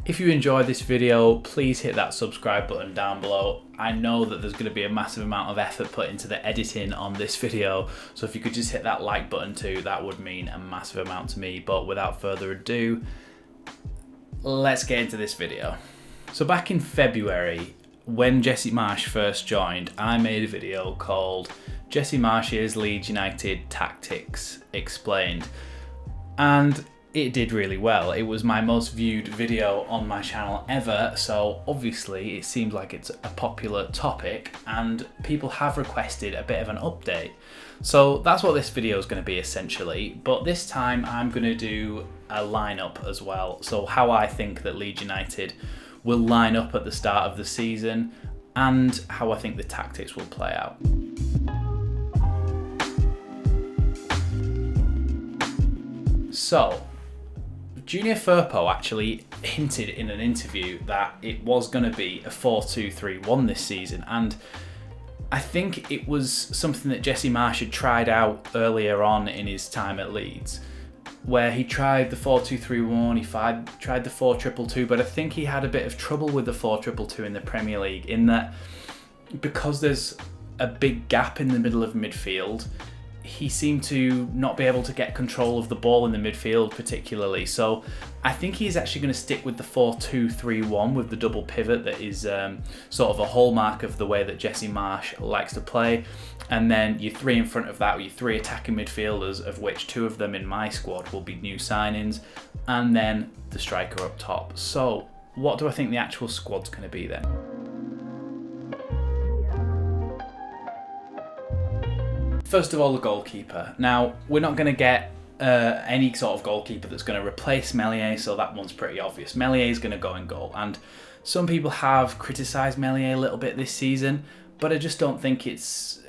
If you enjoyed this video, please hit that subscribe button down below. I know that there's going to be a massive amount of effort put into the editing on this video, so if you could just hit that like button too, that would mean a massive amount to me. But without further ado, let's get into this video. So back in February, when Jesse Marsch first joined, I made a video called Jesse Marsch's Leeds United Tactics Explained, and it did really well. It was my most viewed video on my channel ever, so obviously it seems like it's a popular topic and people have requested a bit of an update. So that's what this video is going to be essentially, but this time I'm going to do a lineup as well. So how I think that Leeds United will line up at the start of the season and how I think the tactics will play out. So, Junior Firpo actually hinted in an interview that it was going to be a 4-2-3-1 this season, and I think it was something that Jesse Marsch had tried out earlier on in his time at Leeds, where he tried the 4-2-3-1, he tried the 4-2-2-2, but I think he had a bit of trouble with the 4-2-2-2 in the Premier League, in that because there's a big gap in the middle of midfield, he seemed to not be able to get control of the ball in the midfield particularly. So I think he's actually going to stick with the 4-2-3-1 with the double pivot that is sort of a hallmark of the way that Jesse Marsch likes to play. And then your three in front of that, your three attacking midfielders, of which two of them in my squad will be new signings, and then the striker up top. So what do I think the actual squad's going to be then? First of all, the goalkeeper. Now, we're not going to get any sort of goalkeeper that's going to replace Meslier, so that one's pretty obvious. Meslier is going to go in goal, and some people have criticised Meslier a little bit this season, but I just don't think it's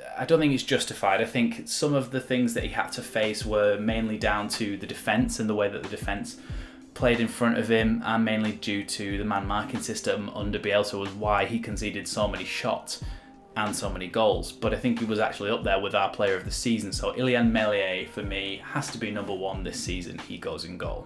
justified. I think some of the things that he had to face were mainly down to the defence and the way that the defence played in front of him, and mainly due to the man marking system under Bielsa was why he conceded so many shots and so many goals. But I think he was actually up there with our player of the season. So Ilyan Meslier, for me, has to be number one this season. He goes in goal.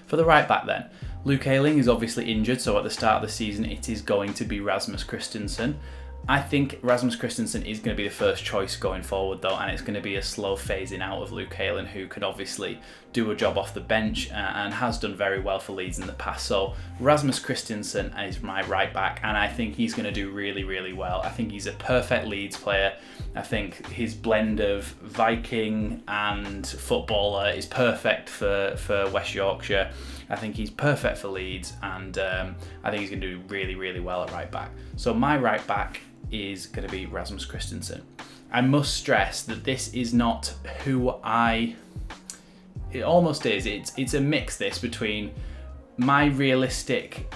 For the right back then, Luke Ayling is obviously injured, so at the start of the season it is going to be Rasmus Christensen. I think Rasmus Christensen is going to be the first choice going forward though, and it's going to be a slow phasing out of Luke Ayling, who can obviously do a job off the bench and has done very well for Leeds in the past. So Rasmus Christensen is my right back, and I think he's going to do really, really well. I think he's a perfect Leeds player. I think his blend of Viking and footballer is perfect for West Yorkshire. I think he's perfect for Leeds, and I think he's going to do really, really well at right back. So my right back is going to be Rasmus Christensen. I must stress that this is not who it almost is. It's a mix between my realistic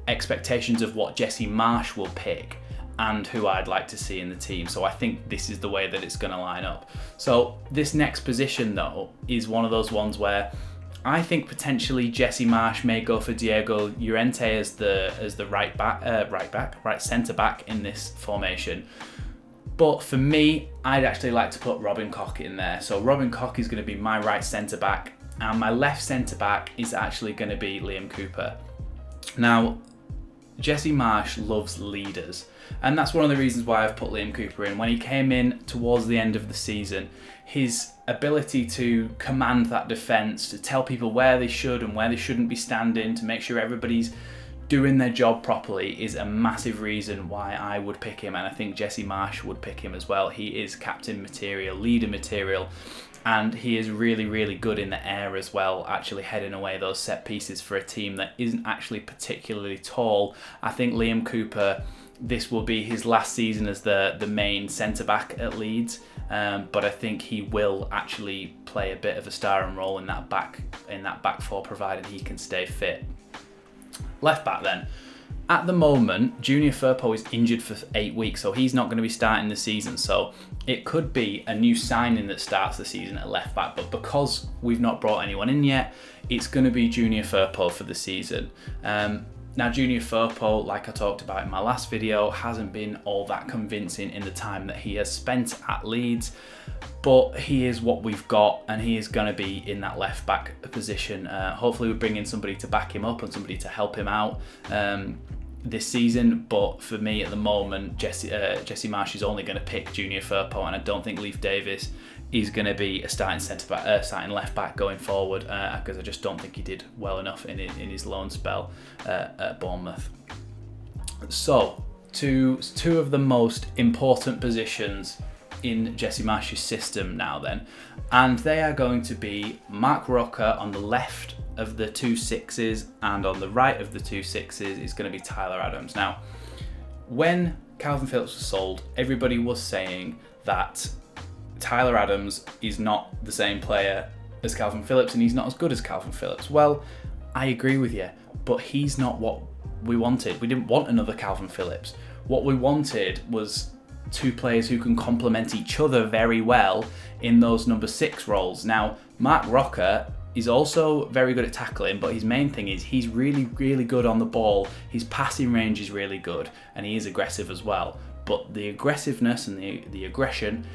expectations of what Jesse Marsch will pick and who I'd like to see in the team. So I think this is the way that it's going to line up. So this next position though is one of those ones where I think potentially Jesse Marsch may go for Diego Llorente as the right centre back in this formation. But for me, I'd actually like to put Robin Koch in there. So Robin Koch is going to be my right centre back, and my left centre back is actually going to be Liam Cooper. Now, Jesse Marsch loves leaders, and that's one of the reasons why I've put Liam Cooper in. When he came in towards the end of the season, his ability to command that defence, to tell people where they should and where they shouldn't be standing, to make sure everybody's doing their job properly, is a massive reason why I would pick him, and I think Jesse Marsch would pick him as well. He is captain material, leader material, and he is really, really good in the air as well, actually heading away those set pieces for a team that isn't actually particularly tall. I think Liam Cooper, this will be his last season as the main centre-back at Leeds, but I think he will actually play a bit of a starring role in that back four, provided he can stay fit. Left back then. At the moment, Junior Firpo is injured for 8 weeks, so he's not going to be starting the season. So it could be a new signing that starts the season at left back, but because we've not brought anyone in yet, it's going to be Junior Firpo for the season. Now, Junior Firpo, like I talked about in my last video, hasn't been all that convincing in the time that he has spent at Leeds, but he is what we've got, and he is going to be in that left back position. Hopefully we bring in somebody to back him up and somebody to help him out this season, but for me at the moment, Jesse Marsch is only going to pick Junior Firpo, and I don't think Leif Davis is going to be a starting starting left back going forward, because I just don't think he did well enough in his loan spell at Bournemouth. So, two of the most important positions in Jesse Marsch's system now then, and they are going to be Marc Roca on the left of the 2 6s, and on the right of the 2 6s is going to be Tyler Adams. Now, when Calvin Phillips was sold, everybody was saying that Tyler Adams is not the same player as Calvin Phillips and he's not as good as Calvin Phillips. Well, I agree with you, but he's not what we wanted. We didn't want another Calvin Phillips. What we wanted was 2 players who can complement each other very well in those number 6 roles. Now, Marc Roca is also very good at tackling, but his main thing is he's really, really good on the ball. His passing range is really good, and he is aggressive as well. But the aggressiveness and the aggression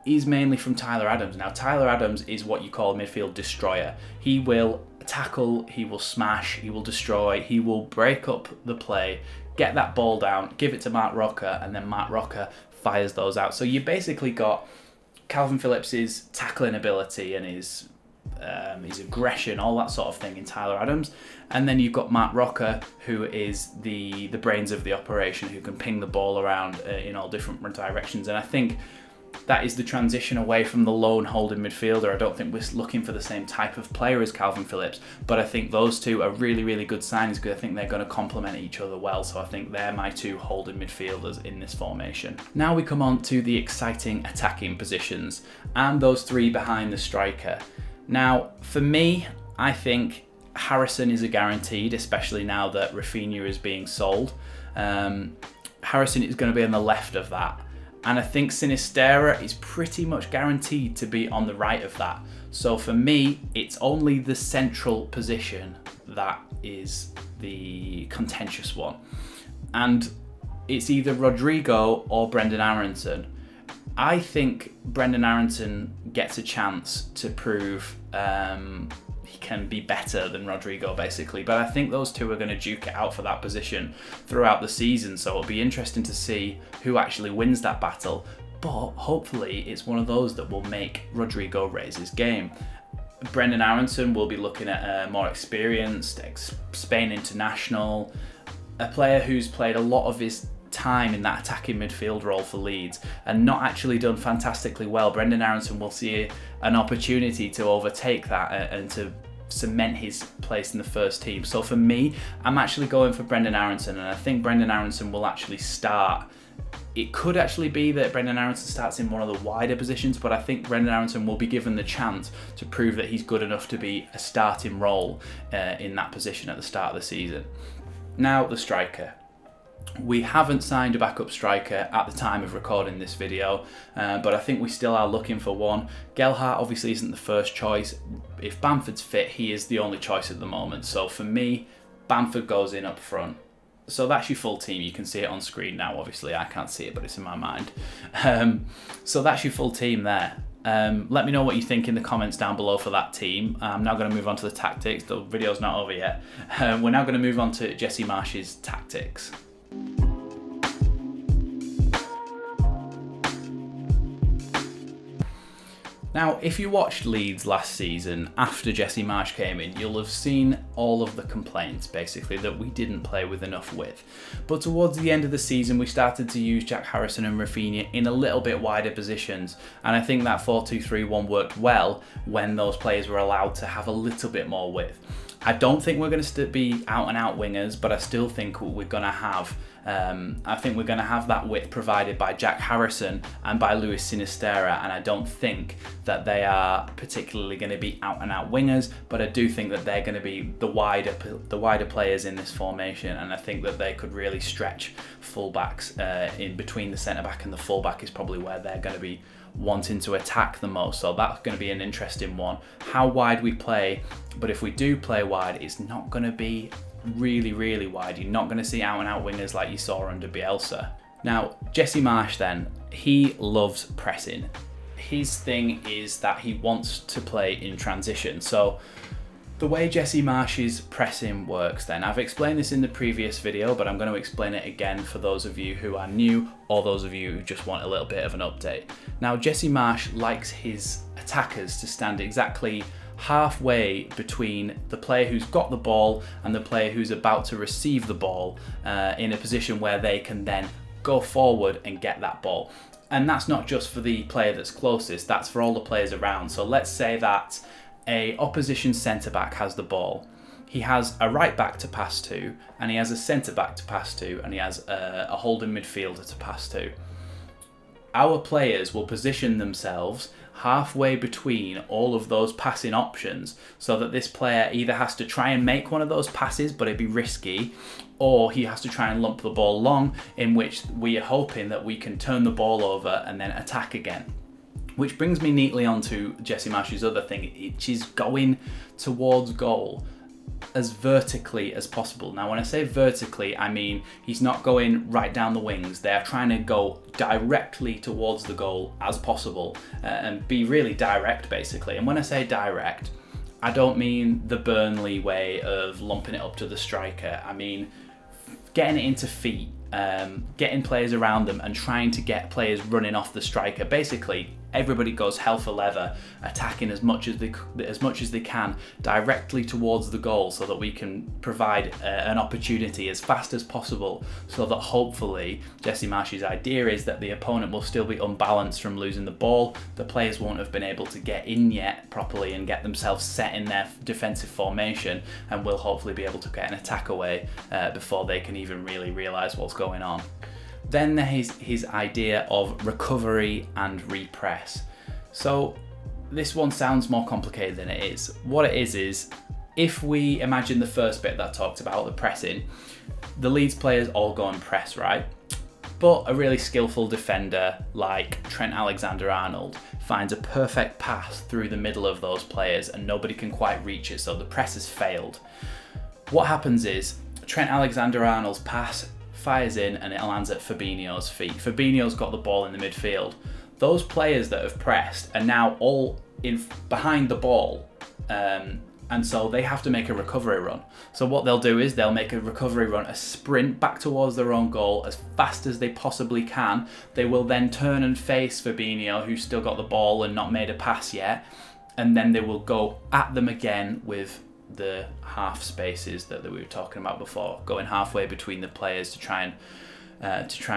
is mainly from Tyler Adams. Now, Tyler Adams is what you call a midfield destroyer. He will tackle, he will smash, he will destroy, he will break up the play, get that ball down, give it to Marc Roca, and then Marc Roca fires those out. So you basically got Calvin Phillips's tackling ability and his aggression, all that sort of thing in Tyler Adams, and then you've got Marc Roca, who is the brains of the operation, who can ping the ball around in all different directions. And I think that is the transition away from the lone holding midfielder. I don't think we're looking for the same type of player as Calvin Phillips, but I think those two are really, really good signings because I think they're going to complement each other well. So I think they're my 2 holding midfielders in this formation. Now we come on to the exciting attacking positions and those 3 behind the striker. Now, for me, I think Harrison is a guaranteed, especially now that Rafinha is being sold. Harrison is going to be on the left of that. And I think Sinisterra is pretty much guaranteed to be on the right of that. So for me, it's only the central position that is the contentious one. And it's either Rodrigo or Brendan Aronson. I think Brendan Aronson gets a chance to prove he can be better than Rodrigo, basically. But I think those 2 are going to duke it out for that position throughout the season. So it'll be interesting to see who actually wins that battle. But hopefully it's one of those that will make Rodrigo raise his game. Brendan Aronson will be looking at a more experienced Spain international, a player who's played a lot of his time in that attacking midfield role for Leeds and not actually done fantastically well. Brendan Aronson will see an opportunity to overtake that and to cement his place in the first team. So for me, I'm actually going for Brendan Aronson, and I think Brendan Aronson will actually start. It could actually be that Brendan Aronson starts in one of the wider positions, but I think Brendan Aronson will be given the chance to prove that he's good enough to be a starting role in that position at the start of the season. Now, the striker. We haven't signed a backup striker at the time of recording this video, but I think we still are looking for one. Gelhardt obviously isn't the first choice. If Bamford's fit, he is the only choice at the moment. So for me, Bamford goes in up front. So that's your full team. You can see it on screen now. Obviously, I can't see it, but it's in my mind. So that's your full team there. Let me know what you think in the comments down below for that team. I'm now going to move on to the tactics. The video's not over yet. We're now going to move on to Jesse Marsch's tactics. Now, if you watched Leeds last season after Jesse Marsch came in, you'll have seen all of the complaints, basically, that we didn't play with enough width. But towards the end of the season, we started to use Jack Harrison and Rafinha in a little bit wider positions. And I think that 4-2-3-1 worked well when those players were allowed to have a little bit more width. I don't think we're going to be out and out wingers, but I still think we're going to have that width provided by Jack Harrison and by Luis Sinisterra, and I don't think that they are particularly going to be out and out wingers, but I do think that they're going to be the wider players in this formation, and I think that they could really stretch fullbacks in between the centre back and the fullback is probably where they're going to be wanting to attack the most. So that's going to be an interesting one. How wide we play, but if we do play wide, it's not going to be really, really wide. You're not going to see out-and-out wingers like you saw under Bielsa. Now, Jesse Marsch then, he loves pressing. His thing is that he wants to play in transition. So the way Jesse Marsch's pressing works then, I've explained this in the previous video, but I'm going to explain it again for those of you who are new or those of you who just want a little bit of an update. Now, Jesse Marsch likes his attackers to stand exactly halfway between the player who's got the ball and the player who's about to receive the ball, in a position where they can then go forward and get that ball. And that's not just for the player that's closest, that's for all the players around. So let's say that a opposition centre-back has the ball. He has a right-back to pass to, and he has a centre-back to pass to, and he has a holding midfielder to pass to. Our players will position themselves halfway between all of those passing options, so that this player either has to try and make one of those passes, but it'd be risky, or he has to try and lump the ball long, in which we are hoping that we can turn the ball over and then attack again. Which brings me neatly onto Jesse Marsch's other thing, which is going towards goal as vertically as possible. Now, when I say vertically, I mean he's not going right down the wings. They're trying to go directly towards the goal as possible, and be really direct, basically. And when I say direct, I don't mean the Burnley way of lumping it up to the striker. I mean getting it into feet, getting players around them and trying to get players running off the striker. Basically, everybody goes hell for leather, attacking as much as they can directly towards the goal, so that we can provide an opportunity as fast as possible, so that hopefully Jesse Marsch's idea is that the opponent will still be unbalanced from losing the ball. The players won't have been able to get in yet properly and get themselves set in their defensive formation, and will hopefully be able to get an attack away before they can even really realise what's going on. Then there's his idea of recovery and repress. So this one sounds more complicated than it is. What it is if we imagine the first bit that I talked about, the pressing, the Leeds players all go and press, right? But a really skillful defender like Trent Alexander-Arnold finds a perfect pass through the middle of those players and nobody can quite reach it, so the press has failed. What happens is Trent Alexander-Arnold's pass fires in and it lands at Fabinho's feet. Fabinho's got the ball in the midfield. Those players that have pressed are now all in behind the ball, and so they have to make a recovery run. So what they'll do is they'll make a recovery run, a sprint back towards their own goal as fast as they possibly can. They will then turn and face Fabinho, who's still got the ball and not made a pass yet, and then they will go at them again with the half spaces that we were talking about before, going halfway between the players to try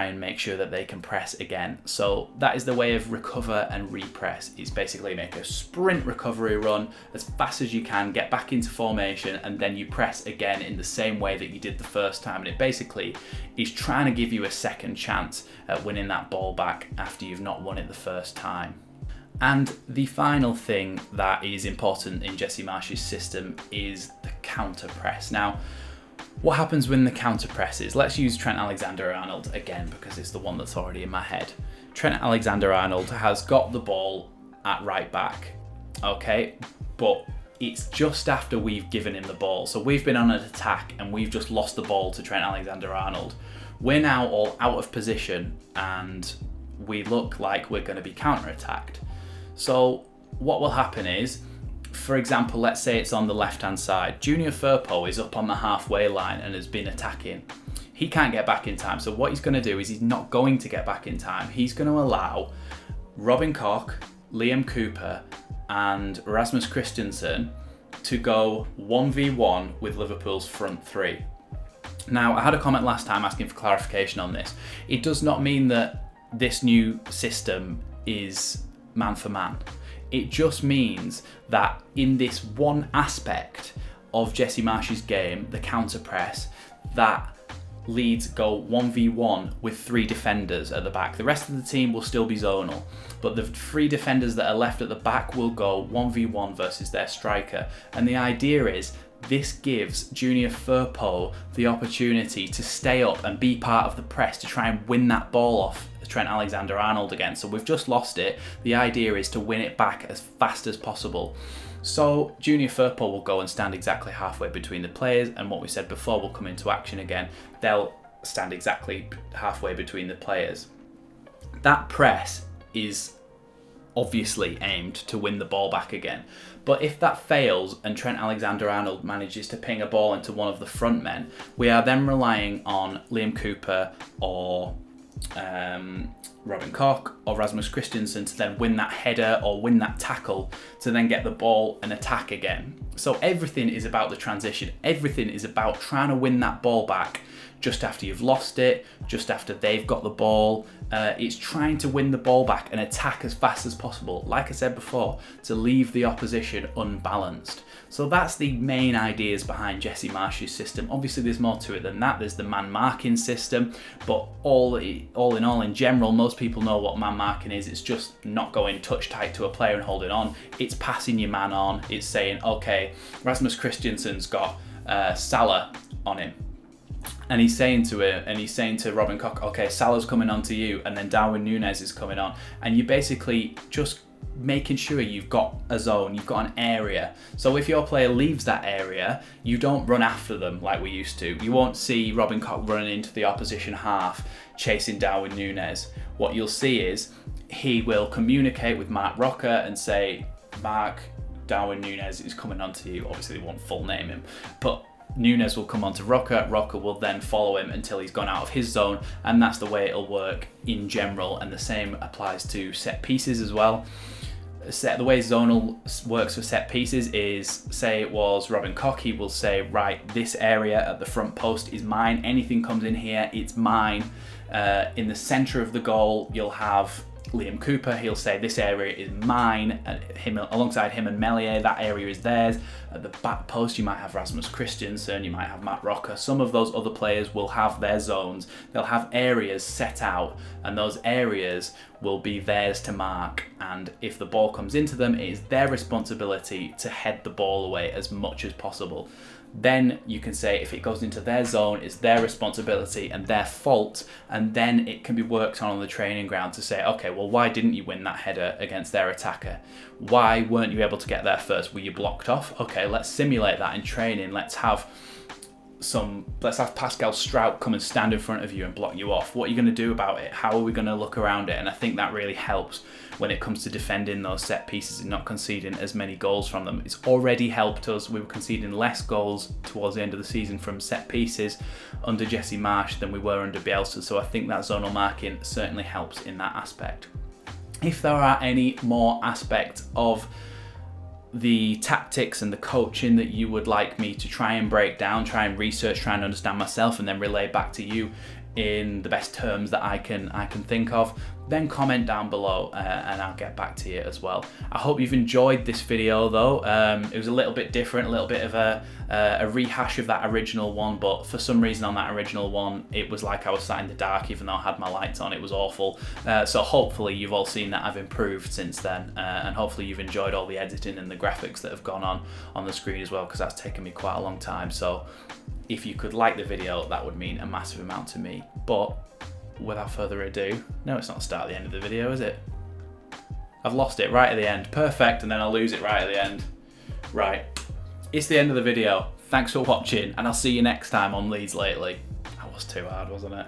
and make sure that they can press again. So that is the way of recover and repress. It's basically make a sprint recovery run as fast as you can, get back into formation, and then you press again in the same way that you did the first time. And it basically is trying to give you a second chance at winning that ball back after you've not won it the first time. And the final thing that is important in Jesse Marsch's system is the counter press. Now, what happens when the counter press is? Let's use Trent Alexander-Arnold again because it's the one that's already in my head. Trent Alexander-Arnold has got the ball at right back, okay? But it's just after we've given him the ball. So we've been on an attack and we've just lost the ball to Trent Alexander-Arnold. We're now all out of position and we look like we're going to be counter-attacked. So what will happen is, for example, let's say it's on the left-hand side. Junior Firpo is up on the halfway line and has been attacking. He can't get back in time. So what he's going to do is he's not going to get back in time. He's going to allow Robin Koch, Liam Cooper and Rasmus Christensen to go 1v1 with Liverpool's front three. Now, I had a comment last time asking for clarification on this. It does not mean that this new system is man for man. It just means that in this one aspect of Jesse Marsch's game, the counter press, that Leeds go 1v1 with 3 defenders at the back. The rest of the team will still be zonal, but the 3 defenders that are left at the back will go 1v1 versus their striker. And the idea is this gives Junior Firpo the opportunity to stay up and be part of the press to try and win that ball off Trent Alexander-Arnold again. So we've just lost it. The idea is to win it back as fast as possible. So Junior Firpo will go and stand exactly halfway between the players, and what we said before will come into action again. They'll stand exactly halfway between the players. That press is obviously aimed to win the ball back again. But if that fails and Trent Alexander-Arnold manages to ping a ball into one of the front men, we are then relying on Liam Cooper or Robin Koch or Rasmus Christensen to then win that header or win that tackle to then get the ball and attack again. So everything is about the transition. Everything is about trying to win that ball back just after you've lost it, just after they've got the ball. It's trying to win the ball back and attack as fast as possible, like I said before, to leave the opposition unbalanced. So that's the main ideas behind Jesse Marsch's system. Obviously there's more to it than that. There's the man marking system, but all in all, in general, most people know what man marking is. It's just not going touch tight to a player and holding on. It's passing your man on. It's saying, okay, Rasmus Christensen's got Salah on him. And he's saying to Robin Koch, okay, Salah's coming on to you, and then Darwin Núñez is coming on. And you're basically just making sure you've got a zone, you've got an area. So if your player leaves that area, you don't run after them like we used to. You won't see Robin Koch running into the opposition half, chasing Darwin Núñez. What you'll see is he will communicate with Marc Roca and say, Marc, Darwin Núñez is coming on to you. Obviously, they won't full name him, but Núñez will come on to Roca. Roca will then follow him until he's gone out of his zone, and that's the way it'll work in general. And the same applies to set pieces as well. The way zonal works for set pieces is, say it was Robin Koch, he will say, right, this area at the front post is mine. Anything comes in here, it's mine. In the centre of the goal, you'll have Liam Cooper. He'll say this area is mine, and alongside him and Meslier, that area is theirs. At the back post, you might have Rasmus Christensen, you might have Marc Roca. Some of those other players will have their zones. They'll have areas set out, and those areas will be theirs to mark. And if the ball comes into them, it is their responsibility to head the ball away as much as possible. Then you can say if it goes into their zone, it's their responsibility and their fault, and then it can be worked on the training ground to say, okay, well, why didn't you win that header against their attacker? Why weren't you able to get there first? Were you blocked off? Okay, let's simulate that in training. Let's have Pascal Strout come and stand in front of you and block you off. What are you going to do about it? How are we going to look around it? And I think that really helps when it comes to defending those set pieces and not conceding as many goals from them. It's already helped us. We were conceding less goals towards the end of the season from set pieces under Jesse Marsch than we were under Bielsa. So I think that zonal marking certainly helps in that aspect. If there are any more aspects of the tactics and the coaching that you would like me to try and break down, try and research, try and understand myself, and then relay back to you in the best terms that I can think of, then comment down below and I'll get back to you as well. I hope you've enjoyed this video though. It was a little bit different, a little bit of a rehash of that original one, but for some reason on that original one, it was like I was sat in the dark even though I had my lights on. It was awful. So hopefully you've all seen that I've improved since then, and hopefully you've enjoyed all the editing and the graphics that have gone on the screen as well, because that's taken me quite a long time. So if you could like the video, that would mean a massive amount to me. But without further ado, no, it's not the start at the end of the video, is it? I've lost it right at the end. Perfect, and then I'll lose it right at the end. Right, it's the end of the video. Thanks for watching, and I'll see you next time on Leeds Lately. That was too hard, wasn't it?